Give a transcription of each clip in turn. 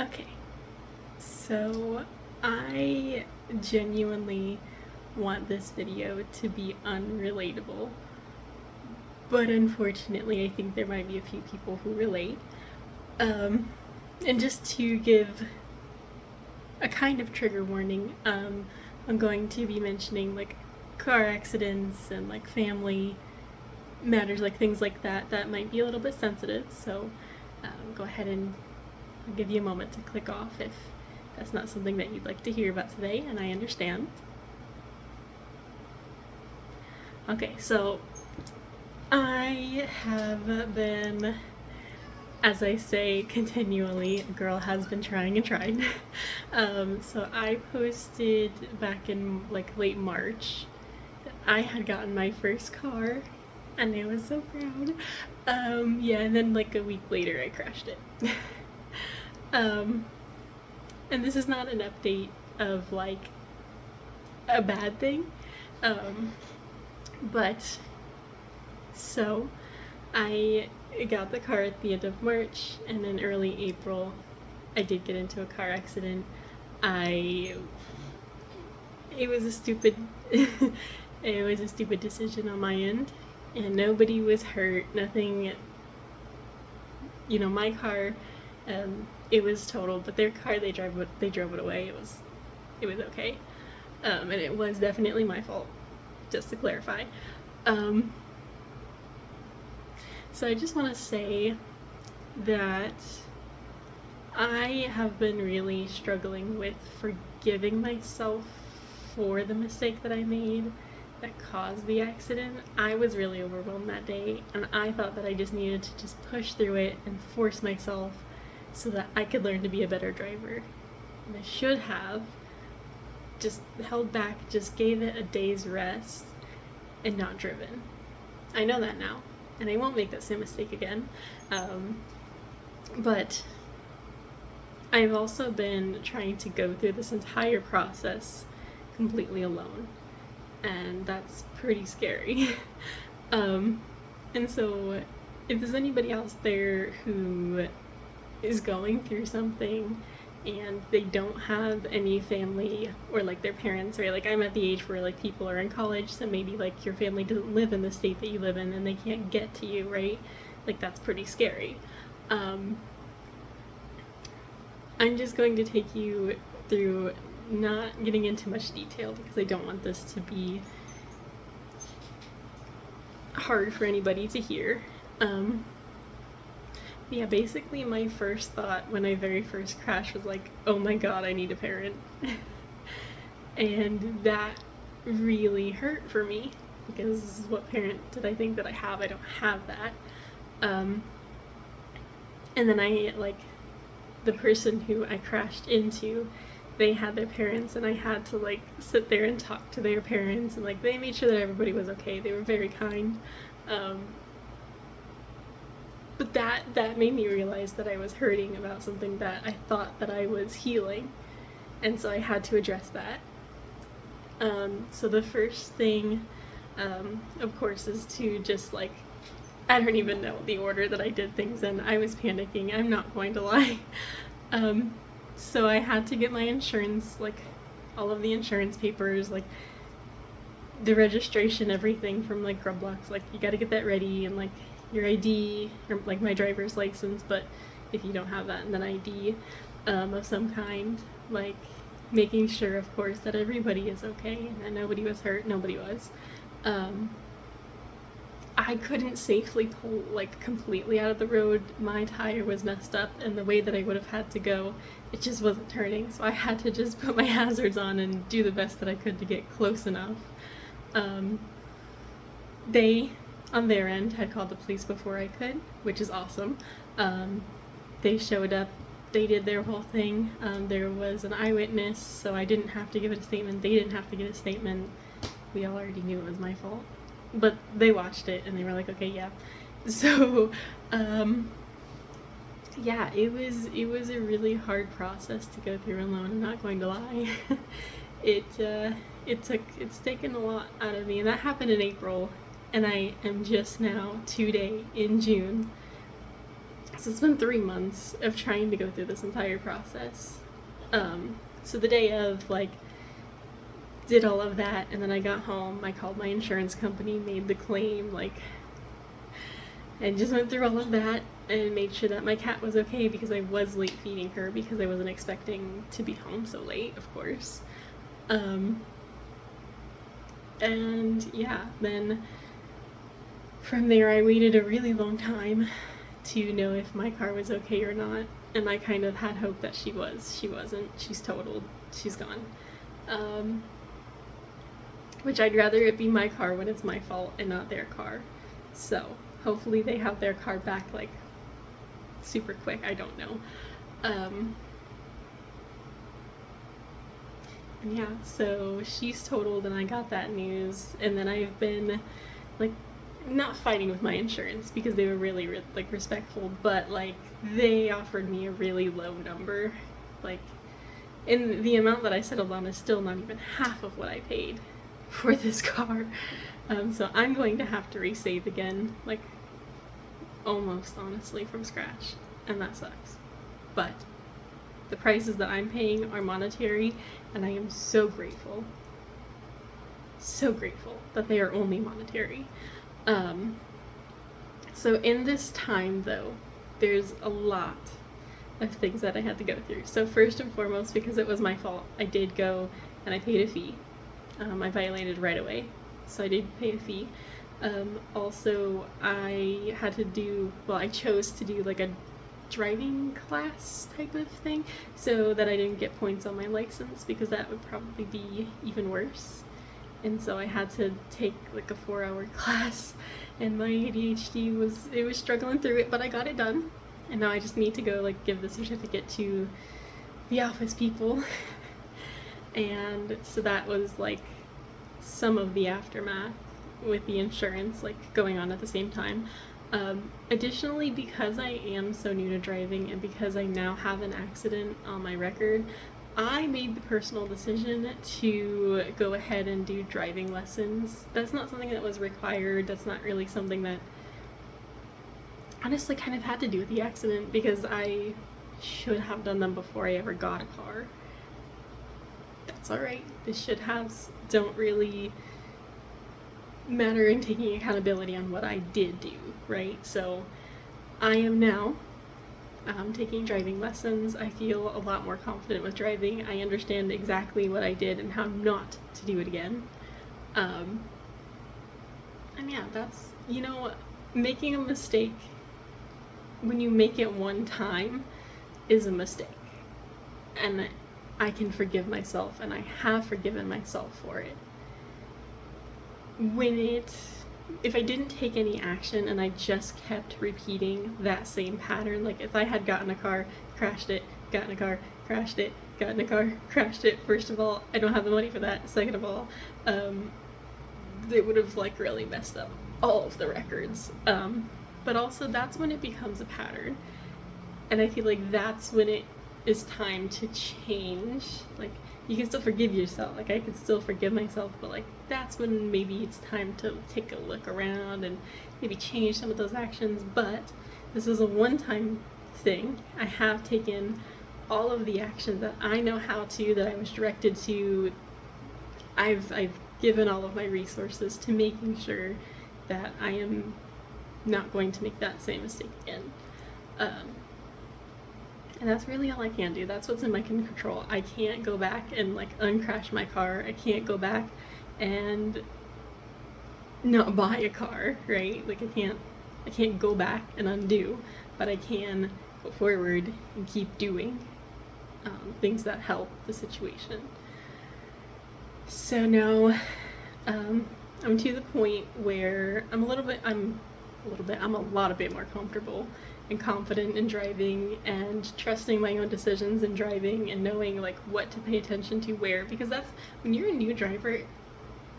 Okay, so I genuinely want this video to be unrelatable, but unfortunately I think there might be a few people who relate. Um, and just to give a kind of trigger warning, I'm going to be mentioning like car accidents and like family matters, like things like that, that might be a little bit sensitive, so go ahead and I'll give you a moment to click off if that's not something that you'd like to hear about today, and I understand. Okay, so I have been, as I say continually, a girl has been trying and tried. So I posted back in like late March that I had gotten my first car, and I was so proud. Yeah, and then like a week later I crashed it. um, and this is not an update of like a bad thing. But so I got the car at the end of March, and in early April I did get into a car accident. It was a stupid it was a stupid decision on my end, and nobody was hurt, nothing. My car, it was totaled, but their car, they drove it away. It was okay. And it was definitely my fault, just to clarify. So I just want to say that I have been really struggling with forgiving myself for the mistake that I made that caused the accident. I was really overwhelmed that day, and I thought that I just needed to just push through it and force myself so that I could learn to be a better driver. And I should have just held back, just gave it a day's rest, and not driven. I know that now, and I won't make that same mistake again. But I've also been trying to go through this entire process completely alone, and that's pretty scary. And so if there's anybody else there who is going through something and they don't have any family or like their parents, right? Like I'm at the age where like people are in college, so maybe like your family doesn't live in the state that you live in and they can't get to you, right? Like that's pretty scary. I'm just going to take you through, not getting into much detail because I don't want this to be hard for anybody to hear. Yeah, basically my first thought when I very first crashed was like, oh my god, I need a parent. And that really hurt for me because what parent did I think that I have? I don't have that. And then the person who I crashed into, they had their parents, and I had to like sit there and talk to their parents, and like they made sure that everybody was okay. They were very kind. But that made me realize that I was hurting about something that I thought that I was healing, and so I had to address that. So the first thing, of course, is to just like, I don't even know the order that I did things in. I was panicking, I'm not going to lie. So I had to get my insurance, like all of the insurance papers, like the registration, everything from like Grubbox. Like you gotta get that ready, and like your ID, or like my driver's license, but if you don't have that, and then ID of some kind, like making sure, of course, that everybody is okay and that nobody was hurt. Nobody was. I couldn't safely pull like completely out of the road. My tire was messed up, and the way that I would have had to go, it just wasn't turning, so I had to just put my hazards on and do the best that I could to get close enough. They, on their end, had called the police before I could, which is awesome. They showed up, they did their whole thing. There was an eyewitness, so I didn't have to give a statement. They didn't have to give a statement. We all already knew it was my fault. But they watched it and they were like, okay, yeah. So, yeah, it was a really hard process to go through alone. I'm not going to lie. It's taken a lot out of me, and that happened in April, and I am just now today in June So it's been 3 months of trying to go through this entire process. So the day of, like, did all of that, and then I got home, I called my insurance company, made the claim, like, and just went through all of that and made sure that my cat was okay, because I was late feeding her because I wasn't expecting to be home so late, of course. And yeah, then from there I waited a really long time to know if my car was okay or not, and I kind of had hope that she was. She wasn't. She's totaled. She's gone. Which I'd rather it be my car when it's my fault and not their car. So hopefully they have their car back, like, super quick. I don't know. And yeah, so she's totaled, and I got that news, and then I've been, like, not fighting with my insurance because they were really, like, respectful, but, like, they offered me a really low number, like, and the amount that I settled on is still not even half of what I paid for this car. So I'm going to have to resave again, like, almost, honestly, from scratch, and that sucks. But the prices that I'm paying are monetary, and I am so grateful that they are only monetary. So in this time, though, there's a lot of things that I had to go through. So first and foremost, because it was my fault, I did go and I paid a fee. I violated right away, so I did pay a fee. Also, I had to do, well, I chose to do, like, a driving class type of thing, so that I didn't get points on my license, because that would probably be even worse. And so I had to take, like, a 4-hour class, and my ADHD was struggling through it, but I got it done. And now I just need to go, like, give the certificate to the office people. And so that was, like, some of the aftermath with the insurance, like, going on at the same time. Additionally, because I am so new to driving, and because I now have an accident on my record, I made the personal decision to go ahead and do driving lessons. That's not something that was required. That's not really something that honestly kind of had to do with the accident, because I should have done them before I ever got a car. That's alright. The should haves don't really matter in taking accountability on what I did do, right? So I am now taking driving lessons. I feel a lot more confident with driving. I understand exactly what I did and how not to do it again. And yeah, that's, you know, making a mistake, when you make it one time, is a mistake. And I can forgive myself, and I have forgiven myself for it. If I didn't take any action and I just kept repeating that same pattern, like if I had gotten a car, crashed it, gotten a car, crashed it, gotten a car, crashed it, first of all, I don't have the money for that. Second of all, it would have, like, really messed up all of the records. But also, that's when it becomes a pattern. And I feel like that's when it is time to change. Like, you can still forgive yourself. Like, I can still forgive myself, but, like, that's when maybe it's time to take a look around and maybe change some of those actions. But this is a one-time thing. I have taken all of the actions that I know how to, that I was directed to. I've given all of my resources to making sure that I am not going to make that same mistake again. And that's really all I can do. That's what's in my control. I can't go back and, like, uncrash my car. I can't go back and not buy a car, right? Like, I can't go back and undo, but I can go forward and keep doing things that help the situation. So now I'm to the point where I'm a lot more comfortable and confident in driving, and trusting my own decisions in driving, and knowing, like, what to pay attention to where, because that's, when you're a new driver,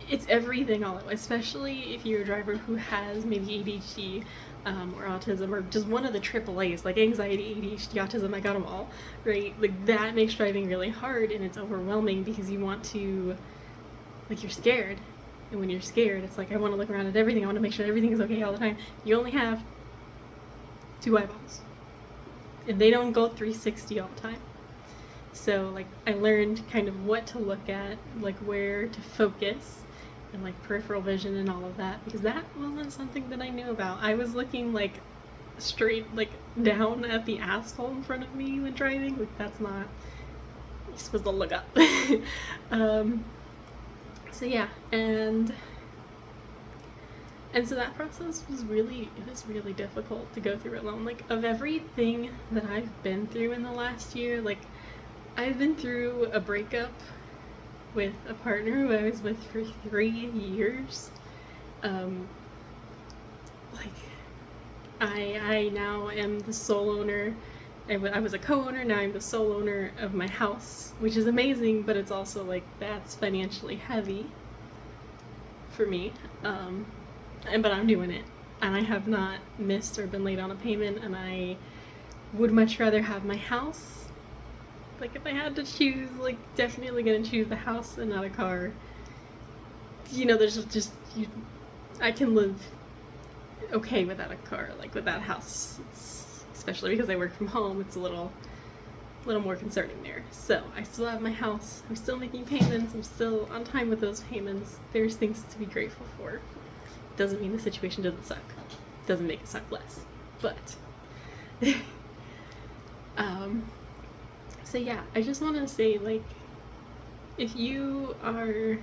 it's everything all at once, especially if you're a driver who has maybe ADHD or autism, or just one of the AAAs, like anxiety, ADHD, autism, I got them all, right? Like, that makes driving really hard, and it's overwhelming because you want to, like, you're scared. And when you're scared, it's like, I want to look around at everything. I want to make sure everything is okay all the time. You only have 2 eyeballs. and they don't go 360 all the time. So like I learned kind of what to look at, like where to focus, and like peripheral vision and all of that, because that wasn't something that I knew about. I was looking like straight like down at the asphalt in front of me when driving. Like that's not, you're supposed to look up. So yeah, and so that process was really difficult to go through alone. Like of everything that I've been through in the last year, like I've been through a breakup with a partner who I was with for 3 years. Like I now am the sole owner. I was a co-owner, now I'm the sole owner of my house, which is amazing, but it's also like that's financially heavy for me. But I'm doing it, and I have not missed or been late on a payment, and I would much rather have my house. Like if I had to choose, like definitely gonna choose the house and not a car. You know, there's just I can live okay without a car, like without a house. Especially because I work from home, it's a little more concerning there. So I still have my house. I'm still making payments. I'm still on time with those payments. There's things to be grateful for. Doesn't mean the situation doesn't suck. Doesn't make it suck less. But so yeah, I just want to say, like, if you are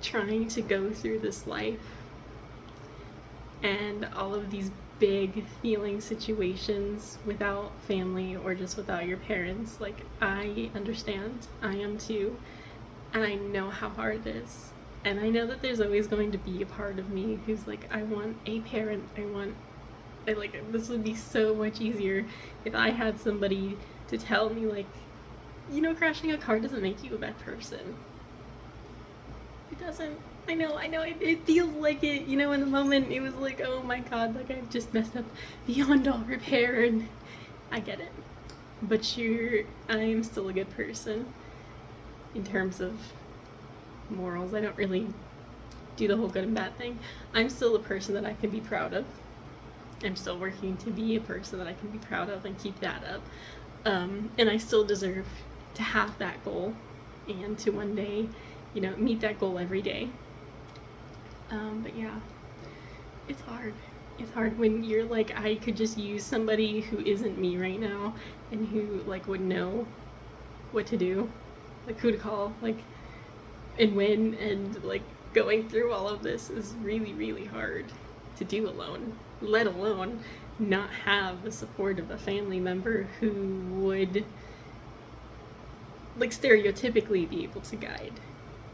trying to go through this life and all of these big feeling situations without family or just without your parents, like, I understand. I am too. And I know how hard it is. And I know that there's always going to be a part of me who's like, I want a parent. This would be so much easier if I had somebody to tell me, like, you know, crashing a car doesn't make you a bad person. It doesn't. I know, it feels like it, you know, in the moment it was like, oh my god, like I've just messed up beyond all repair, and I get it. But I am still a good person in terms of morals. I don't really do the whole good and bad thing. I'm still a person that I can be proud of. I'm still working to be a person that I can be proud of and keep that up. And I still deserve to have that goal and to one day, you know, meet that goal every day. But yeah, it's hard. It's hard when you're like, I could just use somebody who isn't me right now and who like would know what to do, like who to call, like, and when, and like going through all of this is really hard to do alone, let alone not have the support of a family member who would like stereotypically be able to guide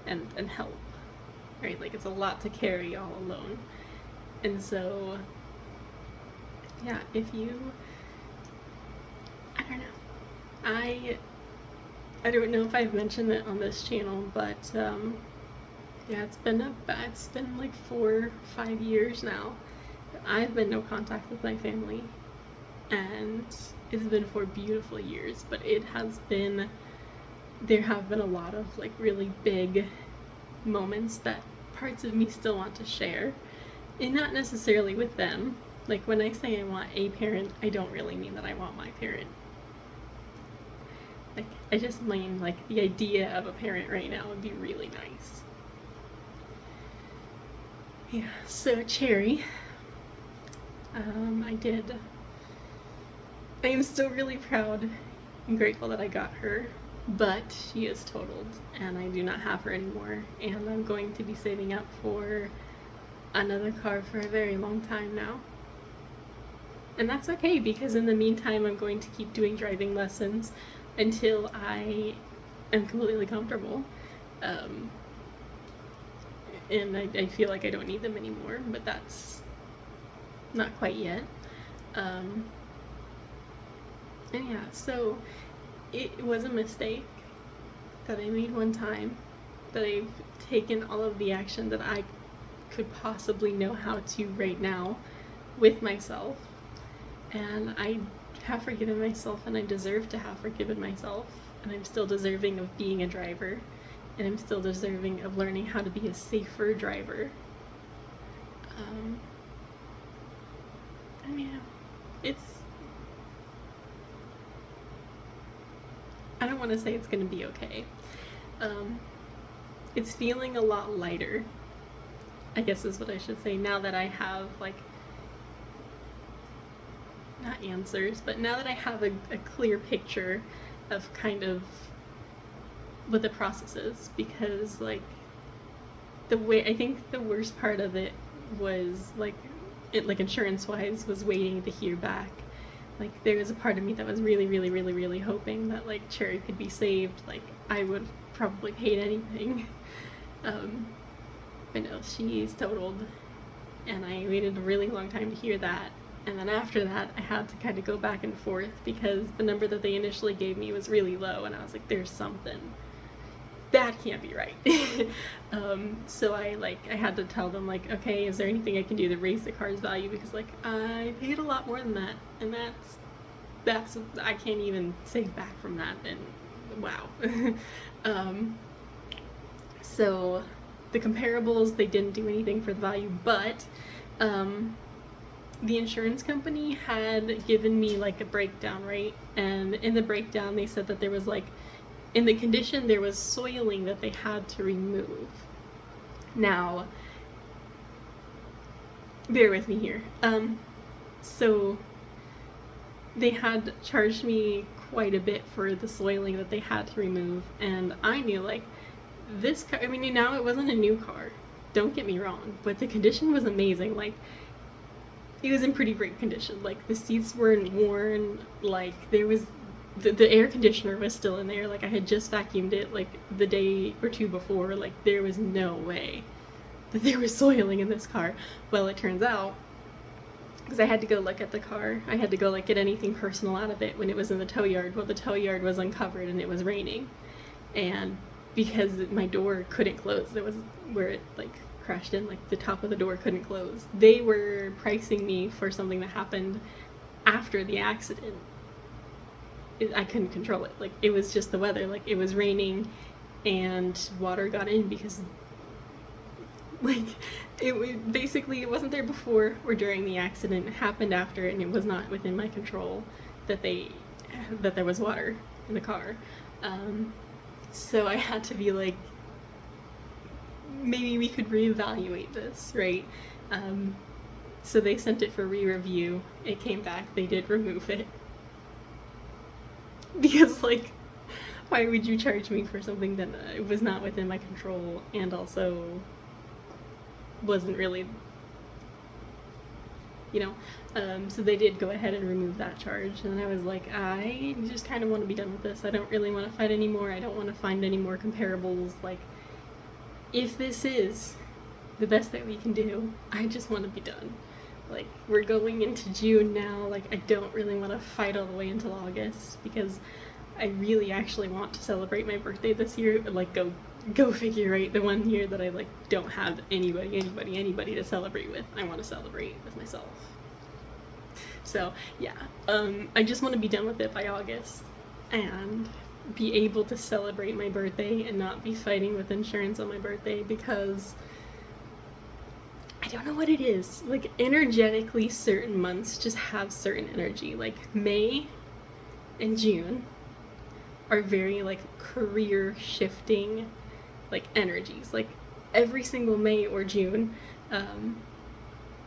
and help, right? Like it's a lot to carry all alone. And so yeah, if you, I don't know, I don't know if I've mentioned it on this channel, but yeah, it's been like 4 or 5 years now. I've been no contact with my family, and it's been 4 beautiful years, but there have been a lot of like really big moments that parts of me still want to share, and not necessarily with them. Like when I say I want a parent, I don't really mean that I want my parent. Like I just mean like the idea of a parent right now would be really nice. Yeah, so Cherry, I am still really proud and grateful that I got her, but she is totaled and I do not have her anymore, and I'm going to be saving up for another car for a very long time now. And that's okay, because in the meantime I'm going to keep doing driving lessons until I am completely comfortable. And I feel like I don't need them anymore, but that's not quite yet. And yeah, so it was a mistake that I made one time, that I've taken all of the action that I could possibly know how to right now with myself, and I have forgiven myself, and I deserve to have forgiven myself, and I'm still deserving of being a driver, and I'm still deserving of learning how to be a safer driver. And yeah, want to say it's going to be okay. It's feeling a lot lighter, I guess is what I should say, now that I have, like, not answers, but now that I have a clear picture of kind of what the process is. Because, like, I think the worst part of it was, like, insurance-wise, was waiting to hear back. Like, there was a part of me that was really, really, really, really hoping that, like, Cherry could be saved. Like, I would have probably paid anything. But no, she's totaled, and I waited a really long time to hear that. And then after that, I had to kind of go back and forth because the number that they initially gave me was really low, and I was like, there's something. That can't be right. So I had to tell them, like, okay, is there anything I can do to raise the car's value? Because, like, I paid a lot more than that, and that's I can't even save back from that, and wow. So the comparables, they didn't do anything for the value, but the insurance company had given me, like, a breakdown, right? And in the breakdown, they said that there was, like, in the condition, there was soiling that they had to remove. Now, bear with me here. So they had charged me quite a bit for the soiling that they had to remove, and I knew, like, this car, I mean, now it wasn't a new car, don't get me wrong, but the condition was amazing. Like, it was in pretty great condition. Like, the seats weren't worn, like, there was the air conditioner was still in there. Like, I had just vacuumed it, like, the day or two before. Like, there was no way that there was soiling in this car. Well, it turns out, because I had to go look at the car, I had to go, like, get anything personal out of it when it was in the tow yard. Well, the tow yard was uncovered and it was raining, and because my door couldn't close, there was where it, like, crashed in, like, the top of the door couldn't close. They were pricing me for something that happened after the accident. I couldn't control it. Like, it was just the weather. Like, it was raining and water got in because, like, basically, it wasn't there before or during the accident. It happened after, and it was not within my control that there was water in the car. So I had to be like, maybe we could reevaluate this, right? So they sent it for re-review. It came back. They did remove it. Because, like, why would you charge me for something that was not within my control and also wasn't really, you know? So they did go ahead and remove that charge, and I was like, I just kind of want to be done with this. I don't really want to fight anymore. I don't want to find any more comparables. Like, if this is the best that we can do, I just want to be done. Like, we're going into June now. Like, I don't really want to fight all the way until August because I really actually want to celebrate my birthday this year. Like, go figure, right? The one year that I, like, don't have anybody to celebrate with. I want to celebrate with myself. So, yeah. I just want to be done with it by August and be able to celebrate my birthday and not be fighting with insurance on my birthday, because I don't know what it is. Like, energetically, certain months just have certain energy. Like, May and June are very, like, career shifting, like, energies. Like, every single May or June,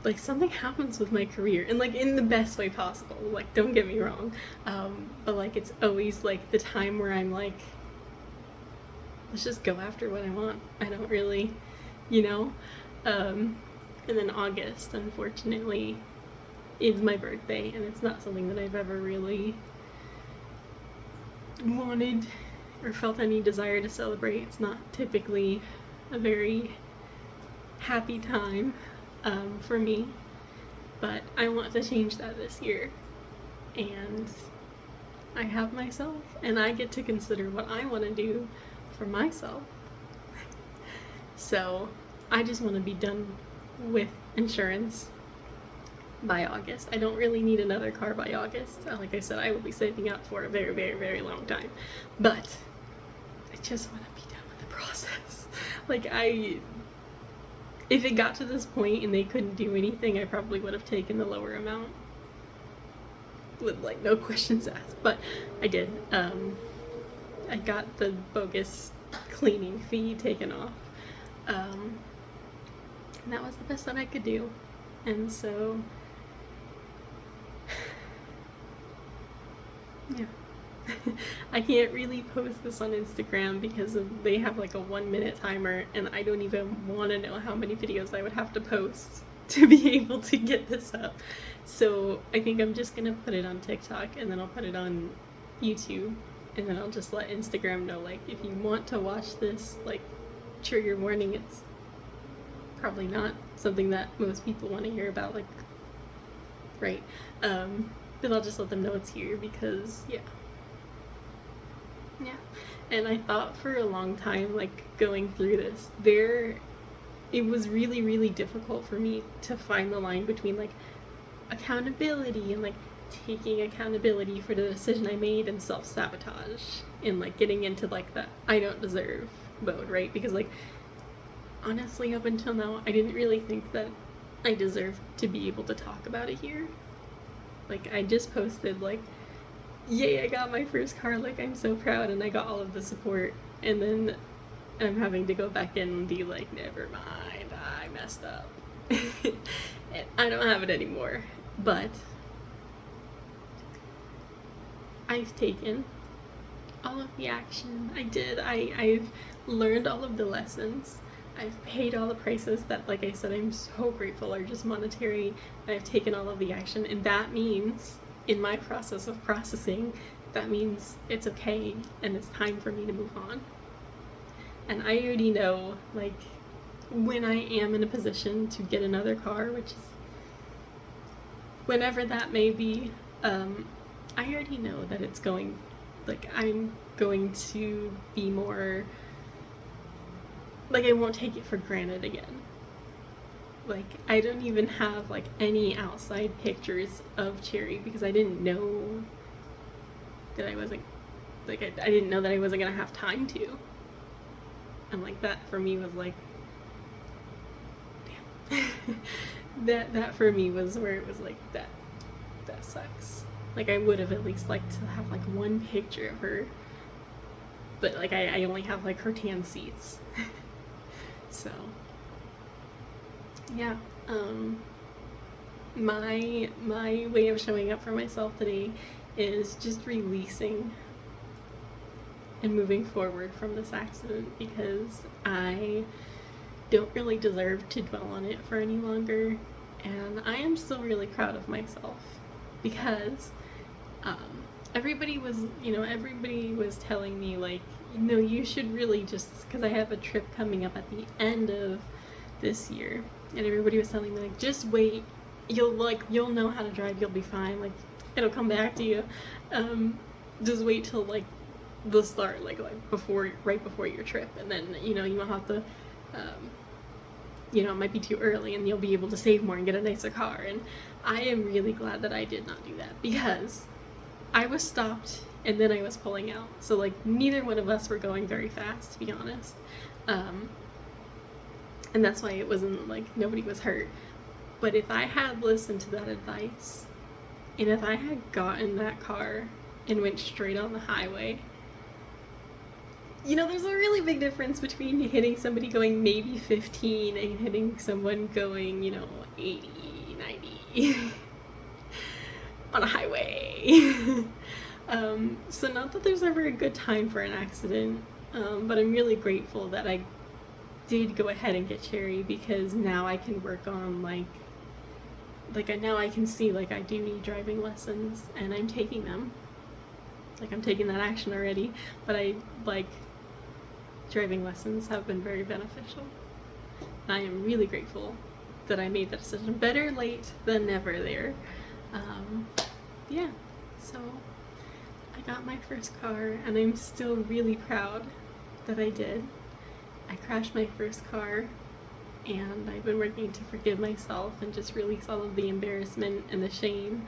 like, something happens with my career, and, like, in the best way possible. Like, don't get me wrong. But, like, it's always, like, the time where I'm like, let's just go after what I want. I don't really, you know? And then August, unfortunately, is my birthday, and it's not something that I've ever really wanted or felt any desire to celebrate. It's not typically a very happy time for me, but I want to change that this year, and I have myself, and I get to consider what I want to do for myself. So I just want to be done with insurance by August. I don't really need another car by August. Like I said, I will be saving up for a very, very, very long time, but I just want to be done with the process. Like, if it got to this point and they couldn't do anything, I probably would have taken the lower amount with, like, no questions asked, but I did. I I got the bogus cleaning fee taken off. And that was the best that I could do. And so, yeah. I can't really post this on Instagram because they have like a 1-minute timer, and I don't even want to know how many videos I would have to post to be able to get this up. So I think I'm just gonna put it on TikTok, and then I'll put it on YouTube, and then I'll just let Instagram know, like, if you want to watch this, like, trigger warning, it's probably not something that most people want to hear about, like, right? But I'll just let them know it's here because, yeah. And I thought for a long time, like, going through this, it was really, really difficult for me to find the line between, like, accountability and, like, taking accountability for the decision I made and self-sabotage and, like, getting into, like, the I don't deserve mode, right? Because, like, honestly, up until now, I didn't really think that I deserved to be able to talk about it here. Like, I just posted, like, yay, I got my first car, like, I'm so proud, and I got all of the support, and then I'm having to go back in and be like, never mind, I messed up. And I don't have it anymore. But I've taken all of the action. I've learned all of the lessons. I've paid all the prices that, like I said, I'm so grateful are just monetary. I've taken all of the action, and that means, in my process of processing, that means it's okay and it's time for me to move on. And I already know, like, when I am in a position to get another car, which is whenever that may be, I already know that it's going, like, I'm going to be more, like, I won't take it for granted again. Like, I don't even have, like, any outside pictures of Cherry because I didn't know that I wasn't, like, I didn't know that I wasn't gonna have time to. And, like, that for me was like, damn. that for me was where it was like, that sucks. Like, I would have at least liked to have, like, one picture of her, but, like, I only have, like, her tan seats. So, yeah, my way of showing up for myself today is just releasing and moving forward from this accident because I don't really deserve to dwell on it for any longer, and I am still really proud of myself because everybody was telling me, like, you should really just, because I have a trip coming up at the end of this year, and everybody was telling me, like, just wait, you'll know how to drive, you'll be fine, like, it'll come back to you, just wait till, like, the start, like right before your trip, and then, you won't have to, it might be too early and you'll be able to save more and get a nicer car. And I am really glad that I did not do that because I was stopped and then I was pulling out. So, like, neither one of us were going very fast, to be honest. And that's why it wasn't, like, nobody was hurt. But if I had listened to that advice, and if I had gotten that car and went straight on the highway, there's a really big difference between hitting somebody going maybe 15 and hitting someone going, 80, 90 on a highway. So not that there's ever a good time for an accident, but I'm really grateful that I did go ahead and get Cherry because now I can work on, now I can see, like, I do need driving lessons and I'm taking them. Like, I'm taking that action already, but driving lessons have been very beneficial. And I am really grateful that I made that decision. Better late than never there. Yeah, so I got my first car and I'm still really proud that I did. I crashed my first car and I've been working to forgive myself and just release all of the embarrassment and the shame.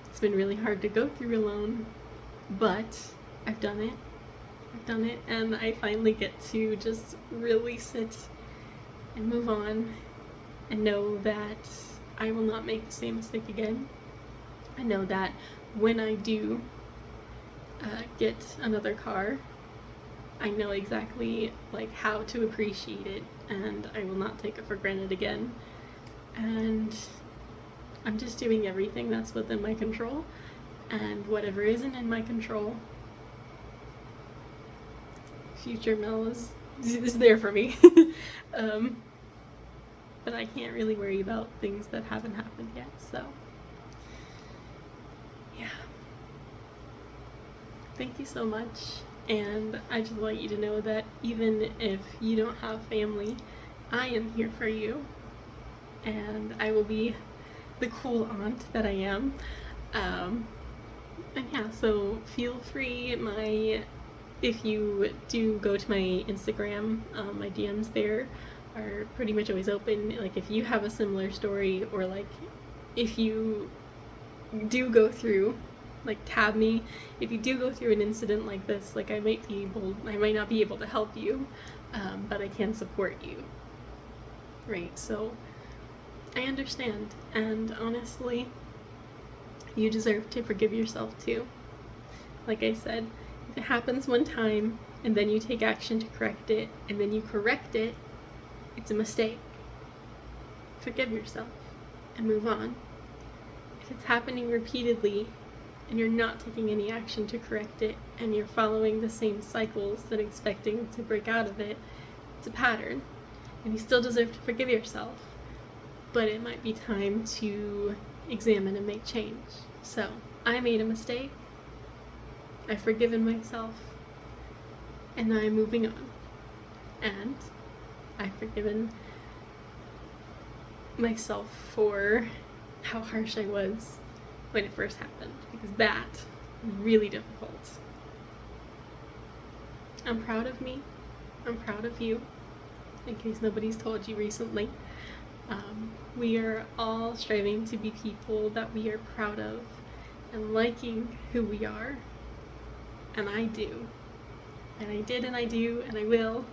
It's been really hard to go through alone, but I've done it, and I finally get to just release it and move on and know that I will not make the same mistake again. I know that when I do get another car, I know exactly like how to appreciate it, and I will not take it for granted again. And I'm just doing everything that's within my control, and whatever isn't in my control, future Mel is there for me. um, but I can't really worry about things that haven't happened yet, so yeah. Thank you so much, and I just want you to know that even if you don't have family, I am here for you, and I will be the cool aunt that I am. And yeah, so feel free. If you do go to my Instagram, my DMs there are pretty much always open. Like if you have a similar story, or like if you do go through, like tab me. If you do go through an incident like this, like I might not be able to help you, but I can support you. Right, so I understand, and honestly, you deserve to forgive yourself too. Like I said, if it happens one time and then you take action to correct it, and then you correct it, it's a mistake. Forgive yourself and move on. If it's happening repeatedly and you're not taking any action to correct it, and you're following the same cycles and expecting to break out of it, it's a pattern, and you still deserve to forgive yourself, but it might be time to examine and make change. So, I made a mistake, I've forgiven myself, and now I'm moving on. And I've forgiven myself for how harsh I was when it first happened, because that was really difficult. I'm proud of me. I'm proud of you, in case nobody's told you recently. We are all striving to be people that we are proud of and liking who we are. And I do. And I did, and I do, and I will.